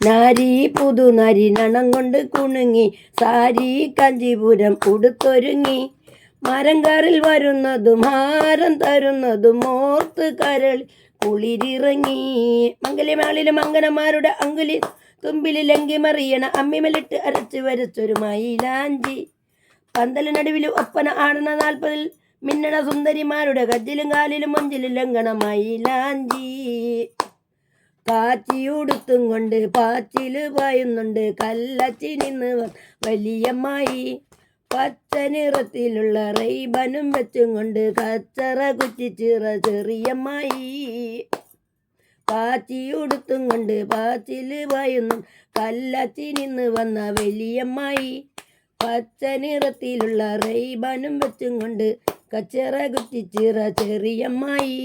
നാരി പുതുനരി നണം കൊണ്ട് കുണുങ്ങി സാരി കാഞ്ചീപുരം ഉടുത്തൊരുങ്ങി മരങ്കാറിൽ വരുന്നതും ഹാരം തരുന്നതും മോർത്ത് കരളി കുളിരിറങ്ങി മംഗല്യമാളിലും മംഗനമാരുടെ അങ്കുലി തുമ്പിൽ ലങ്കി മറിയണ അമ്മിമലിട്ട് അരച്ച് വരച്ചൊരു മൈലാഞ്ചി പന്തല നടുവിൽ ഒപ്പന ആടണ 40 മിന്നണ സുന്ദരിമാരുടെ കജ്ജിലും കാലിലും മൊഞ്ചിലും ലംഘണ മൈലാഞ്ചി കാച്ചിയുടുത്തും കൊണ്ട് പാച്ചില് പായുന്നുണ്ട് കല്ലച്ചി നിന്ന് വലിയമ്മായി പച്ച നിറത്തിലുള്ള റെയ്ബനും വെച്ചും കൊണ്ട് കച്ചറ കുറ്റിച്ചിറ ചെറിയമ്മായി കാച്ചിയുടുത്തും കൊണ്ട് പാച്ചില് പായുന്നു കല്ലച്ചി നിന്ന് വന്ന വലിയമ്മായി പച്ച നിറത്തിലുള്ള റെയ്ബനും വെച്ചും കൊണ്ട് കച്ചറ കുറ്റിച്ചിറ ചെറിയമ്മായി.